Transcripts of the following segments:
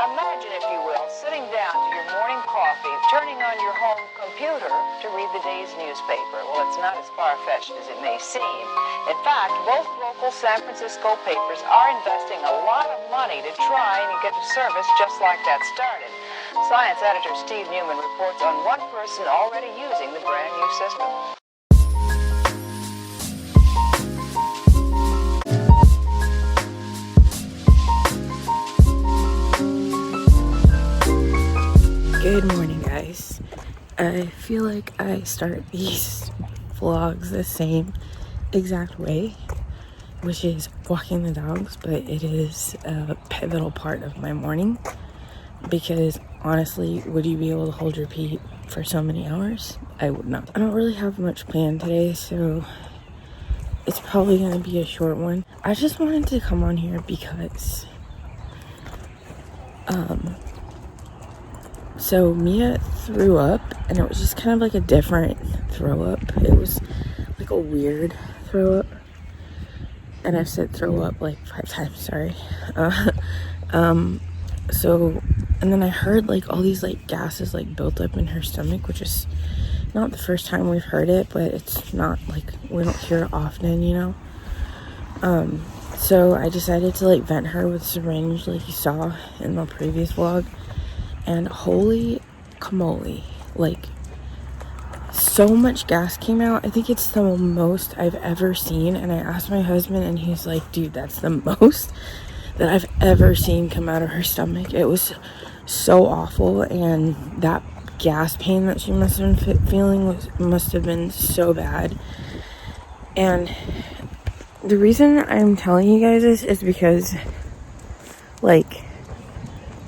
Imagine, if you will, sitting down to your morning coffee, turning on your home computer to read the day's newspaper. Well, it's not as far-fetched as it may seem. In fact, both local San Francisco papers are investing a lot of money to try and get a service just like that started. Science editor Steve Newman reports on one person already using the brand new system. Good morning, guys. I feel like I start these vlogs the same exact way, which is walking the dogs, but it is a pivotal part of my morning because honestly, would you be able to hold your pee for so many hours? I would not. I don't really have much planned today, so it's probably going to be a short one. I just wanted to come on here because so Mia threw up, and it was just kind of like a different throw up. It was like a weird throw up, and I've said throw up like 5 times, sorry. So, and then I heard like all these like gases like built up in her stomach, which is not the first time we've heard it, but it's not like we don't hear it often, you know. So I decided to like vent her with a syringe like you saw in the previous vlog. And holy camole, like so much gas came out. I think it's the most I've ever seen. And I asked my husband, and he's like, dude, that's the most that I've ever seen come out of her stomach. It was so awful, and that gas pain that she must have been feeling must have been so bad. And the reason I'm telling you guys this is because, like,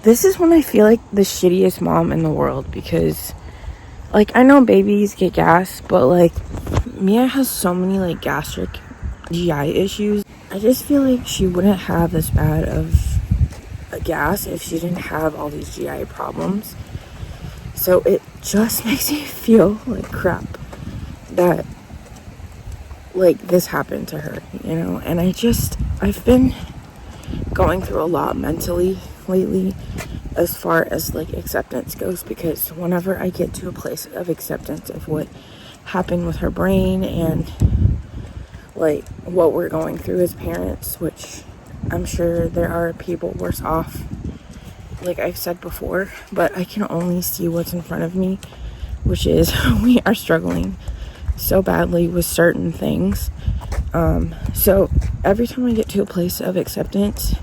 this is when I feel like the shittiest mom in the world, because like I know babies get gas, but like Mia has so many like gastric GI issues. I just feel like she wouldn't have this bad of a gas if she didn't have all these GI problems. So it just makes me feel like crap that like this happened to her, you know. And I've been going through a lot mentally lately as far as like acceptance goes, because whenever I get to a place of acceptance of what happened with her brain and like what we're going through as parents, which I'm sure there are people worse off, like I've said before, but I can only see what's in front of me, which is we are struggling so badly with certain things. So every time I get to a place of acceptance,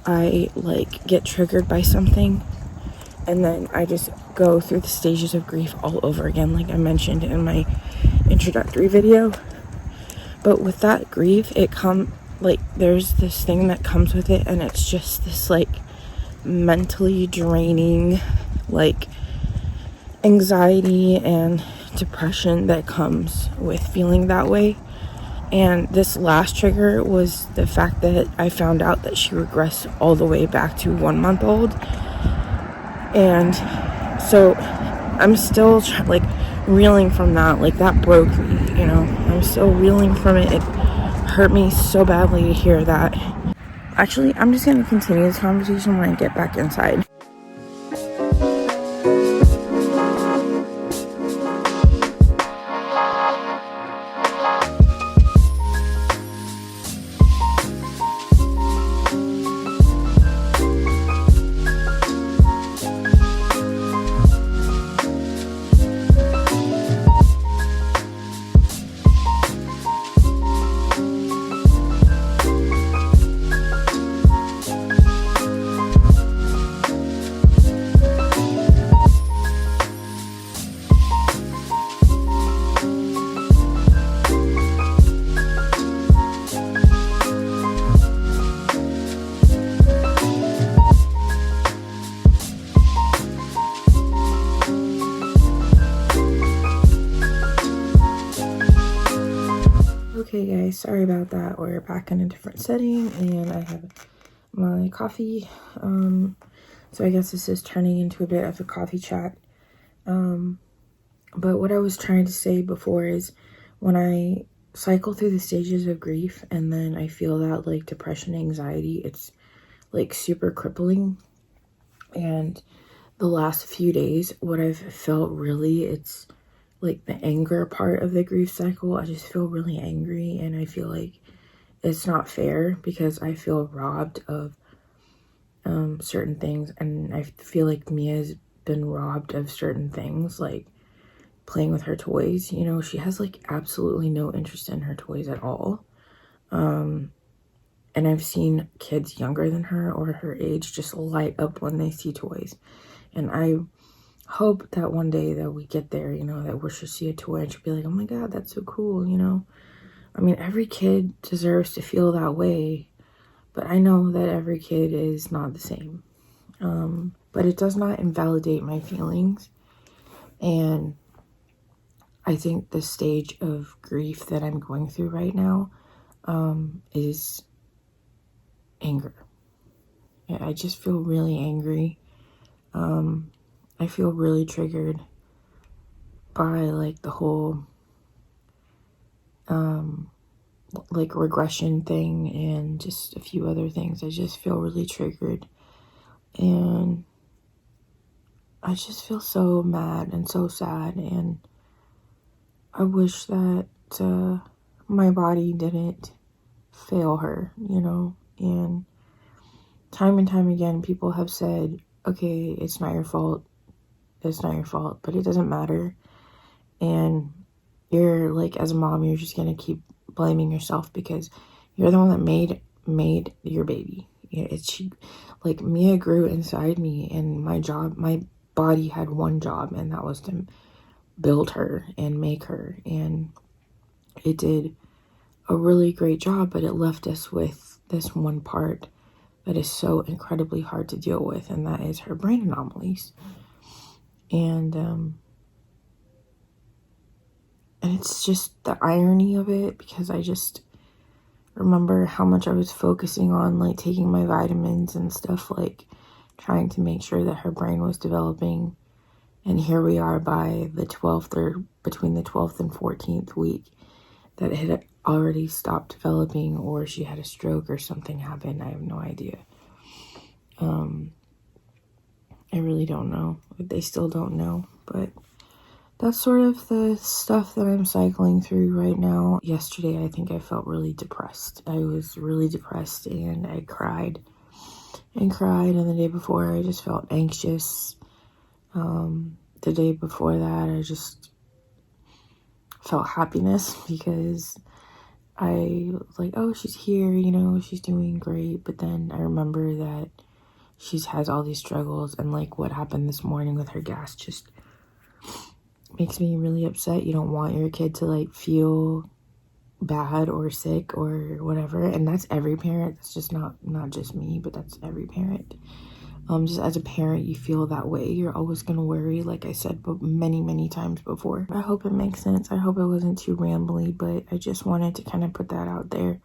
I like get triggered by something, and then I just go through the stages of grief all over again, like I mentioned in my introductory video. But with that grief, there's this thing that comes with it, and it's just this like mentally draining like anxiety and depression that comes with feeling that way. And this last trigger was the fact that I found out that she regressed all the way back to 1 month old. And so I'm still like reeling from that. Like that broke me, you know. I'm still reeling from it. It hurt me so badly to hear that. Actually, I'm just going to continue this conversation when I get back inside. Okay guys, sorry about that. We're back in a different setting, and I have my coffee. So I guess this is turning into a bit of a coffee chat. But what I was trying to say before is, when I cycle through the stages of grief and then I feel that like depression, anxiety, it's like super crippling. And the last few days, what I've felt really, it's like the anger part of the grief cycle. I just feel really angry, and I feel like it's not fair because I feel robbed of certain things, and I feel like Mia's been robbed of certain things, like playing with her toys. You know, she has like absolutely no interest in her toys at all. And I've seen kids younger than her or her age just light up when they see toys. And I hope that one day that we get there, you know, that she'll see a toy and she'll be like, oh my God, that's so cool, you know? I mean, every kid deserves to feel that way, but I know that every kid is not the same. But it does not invalidate my feelings. And I think the stage of grief that I'm going through right now is anger. Yeah, I just feel really angry. I feel really triggered by like the whole like regression thing and just a few other things. I just feel really triggered, and I just feel so mad and so sad, and I wish that my body didn't fail her, you know. And time and time again, people have said, okay, it's not your fault, but it doesn't matter. And you're like, as a mom, you're just gonna keep blaming yourself because you're the one that made your baby. Like Mia grew inside me, and my body had one job, and that was to build her and make her. And it did a really great job, but it left us with this one part that is so incredibly hard to deal with, and that is her brain anomalies. And it's just the irony of it, because I just remember how much I was focusing on like taking my vitamins and stuff, like trying to make sure that her brain was developing. And here we are by the 12th, or between the 12th and 14th week, that it had already stopped developing, or she had a stroke or something happened. I have no idea. I really don't know. They still don't know, but that's sort of the stuff that I'm cycling through right now. Yesterday, I think I felt really depressed. I was really depressed, and I cried and cried. And the day before, I just felt anxious. The day before that, I just felt happiness because I was like, oh, she's here, you know, she's doing great. But then I remember that she has all these struggles, and like what happened this morning with her gas just makes me really upset. You don't want your kid to like feel bad or sick or whatever, and that's every parent. It's just not just me, but that's every parent. Just as a parent, you feel that way. You're always gonna worry, like I said, but many times before. I hope it makes sense. I hope it wasn't too rambly, but I just wanted to kind of put that out there,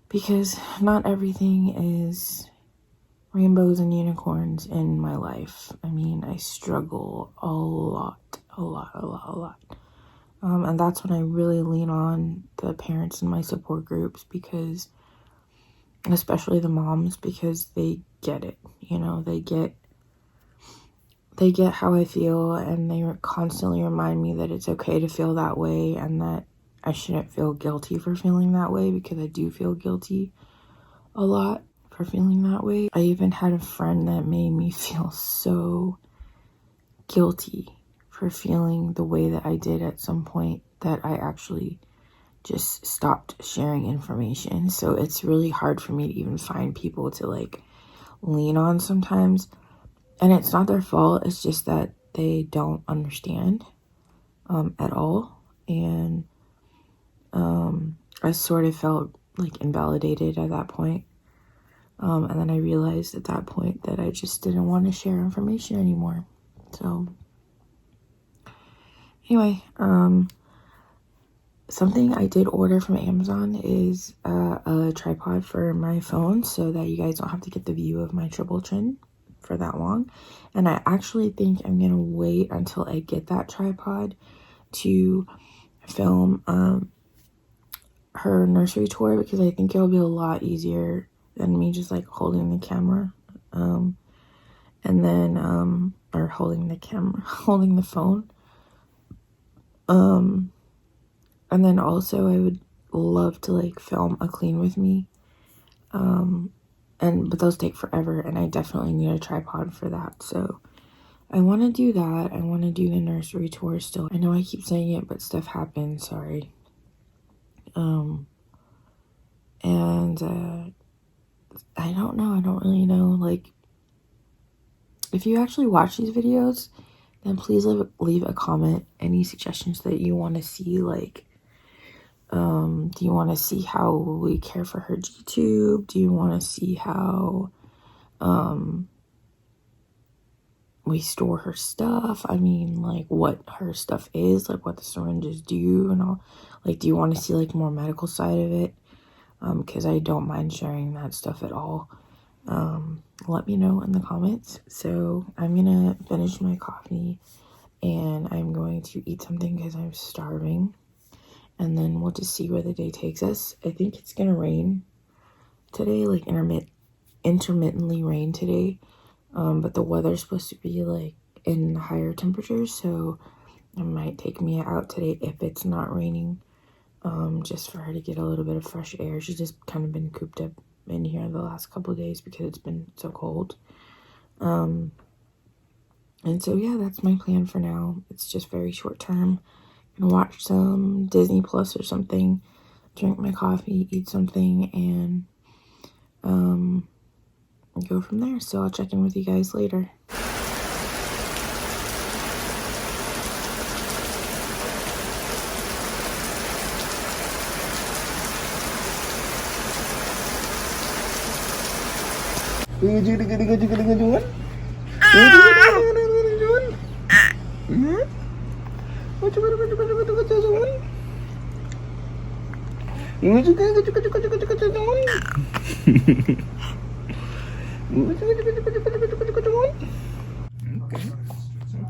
because not everything is rainbows and unicorns in my life. I mean, I struggle a lot. And that's when I really lean on the parents in my support groups, because, especially the moms, because they get it, you know, they get how I feel, and they constantly remind me that it's okay to feel that way, and that I shouldn't feel guilty for feeling that way, because I do feel guilty a lot for feeling that way. I even had a friend that made me feel so guilty for feeling the way that I did at some point, that I actually just stopped sharing information. So it's really hard for me to even find people to like lean on sometimes. And it's not their fault, it's just that they don't understand at all. And I sort of felt like invalidated at that point. And then I realized at that point that I just didn't want to share information anymore. So anyway, something I did order from Amazon is a tripod for my phone, so that you guys don't have to get the view of my triple chin for that long. And I actually think I'm gonna wait until I get that tripod to film her nursery tour, because I think it'll be a lot easier than me just like holding the camera. And then, or holding the camera, holding the phone. And then also I would love to like film a clean with me. But those take forever, and I definitely need a tripod for that. So I want to do that. I want to do the nursery tour still. I know I keep saying it, but stuff happens, sorry. And I don't know, I don't really know, like, if you actually watch these videos, then please leave a comment, any suggestions that you want to see, like, do you want to see how we care for her G-tube? Do you want to see how, we store her stuff? I mean, like, what her stuff is, like, what the syringes do and all. Like, do you want to see, like, more medical side of it? Because I don't mind sharing that stuff at all. Let me know in the comments. So I'm gonna finish my coffee and I'm going to eat something because I'm starving, and then we'll just see where the day takes us. I think it's gonna rain today, like intermittently rain today, but the weather's supposed to be like in higher temperatures, so it might take me out today if it's not raining, just for her to get a little bit of fresh air. She's just kind of been cooped up in here the last couple of days because it's been so cold. And so yeah, that's my plan for now. It's just very short term. I'm gonna watch some Disney Plus or something, drink my coffee, eat something, and go from there. So I'll check in with you guys later.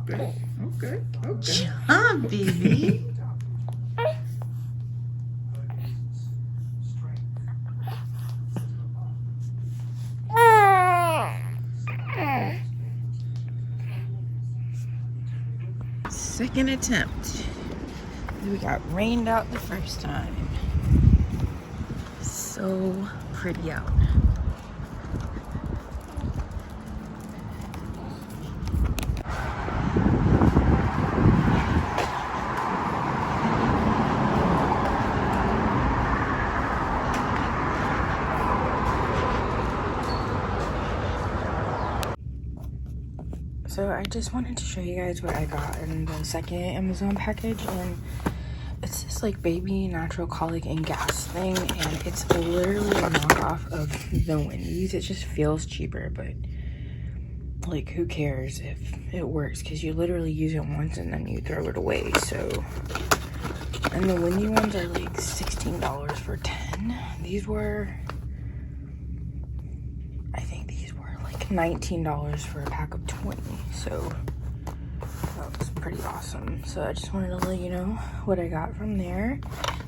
Okay. Jump, baby. Second attempt. We got rained out the first time. So pretty out. So I just wanted to show you guys what I got in the second Amazon package, and it's this like baby natural colic and gas thing, and it's literally a knockoff of the Wendy's. It just feels cheaper, but like who cares if it works, because you literally use it once and then you throw it away. So, and the Wendy ones are like $16 for 10. These were, I think these were like $19 for a pack of 20. So that was pretty awesome. So I just wanted to let you know what I got from there.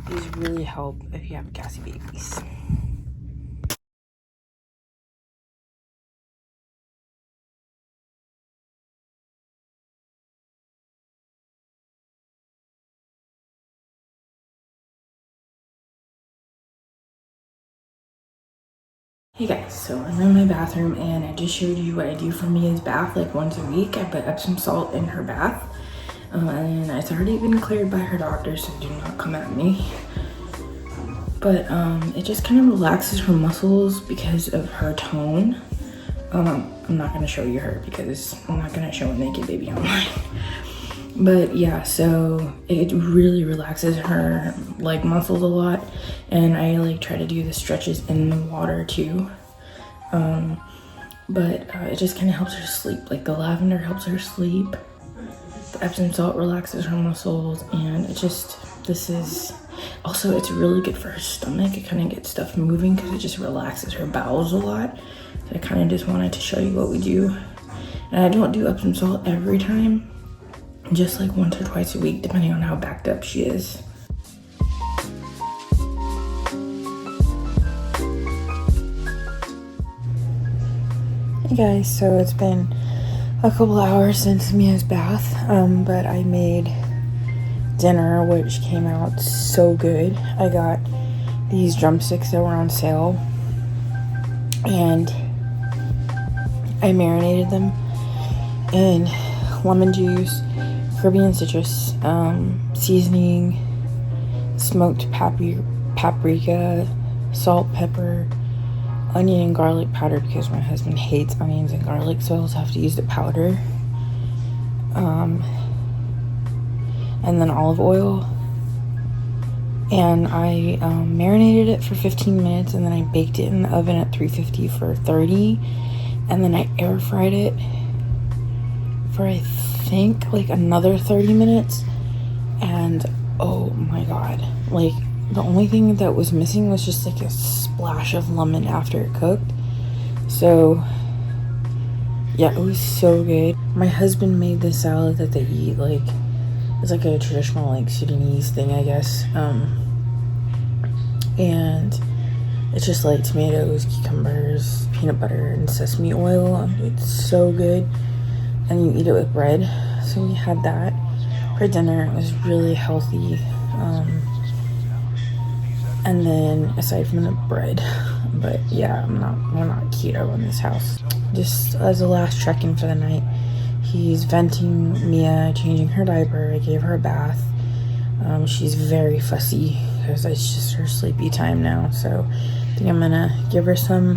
These really help if you have gassy babies. Hey guys, so I'm in my bathroom and I just showed you what I do for Mia's bath like once a week. I put Epsom salt in her bath, and it's already been cleared by her doctor, so do not come at me. But it just kind of relaxes her muscles because of her tone. I'm not gonna show you her because I'm not gonna show a naked baby online. But yeah, so it really relaxes her like muscles a lot, and I like try to do the stretches in the water too. But it just kind of helps her sleep. Like the lavender helps her sleep, the Epsom salt relaxes her muscles, and it just, this is also, it's really good for her stomach. It kind of gets stuff moving because it just relaxes her bowels a lot. So I kind of just wanted to show you what we do. And I don't do Epsom salt every time, just like once or twice a week, depending on how backed up she is. Hey guys, so it's been a couple hours since Mia's bath, but I made dinner, which came out so good. I got these drumsticks that were on sale, and I marinated them in lemon juice, Caribbean citrus, seasoning, smoked paprika, salt, pepper, onion and garlic powder, because my husband hates onions and garlic, so I also have to use the powder. And then olive oil. And I marinated it for 15 minutes, and then I baked it in the oven at 350 for 30, and then I air fried it for I think like another 30 minutes. And oh my god, like the only thing that was missing was just like a splash of lemon after it cooked. So yeah, it was so good. My husband made this salad that they eat, like it's like a traditional like Sudanese thing, I guess. And it's just like tomatoes, cucumbers, peanut butter, and sesame oil. It's so good, and you eat it with bread. So we had that for dinner. It was really healthy. And then aside from the bread, but yeah, we're not keto in this house. Just as a last check-in for the night, he's venting Mia, changing her diaper. I gave her a bath. She's very fussy because it's just her sleepy time now. So I think I'm gonna give her some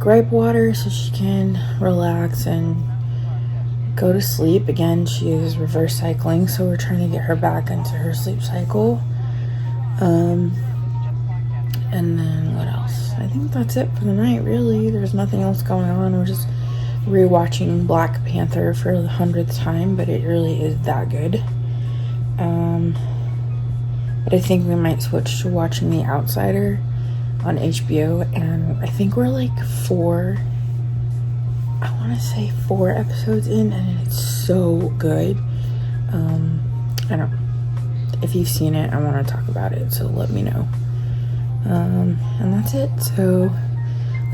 gripe water so she can relax and go to sleep. Again, she is reverse cycling, so we're trying to get her back into her sleep cycle. And then what else? I think that's it for the night, really. There's nothing else going on. We're just rewatching Black Panther for the 100th time, but it really is that good. But I think we might switch to watching The Outsider on HBO, and I think we're like four episodes in, and it's so good. I don't, if you've seen it, I want to talk about it, so let me know. And that's it. So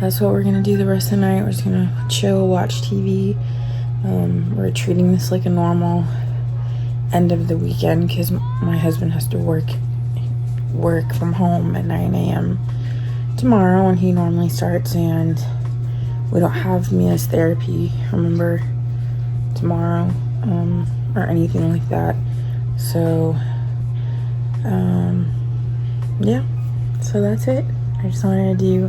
that's what we're gonna do the rest of the night. We're just gonna chill, watch TV. We're treating this like a normal end of the weekend because my husband has to work from home at 9 a.m. tomorrow when he normally starts, and we don't have Mia's therapy, remember, tomorrow, or anything like that. So yeah, so that's it. I just wanted to do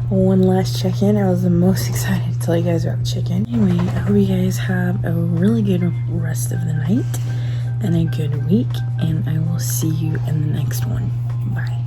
one last check-in. I was the most excited to tell you guys about the chicken. Anyway, I hope you guys have a really good rest of the night and a good week, and I will see you in the next one. Bye.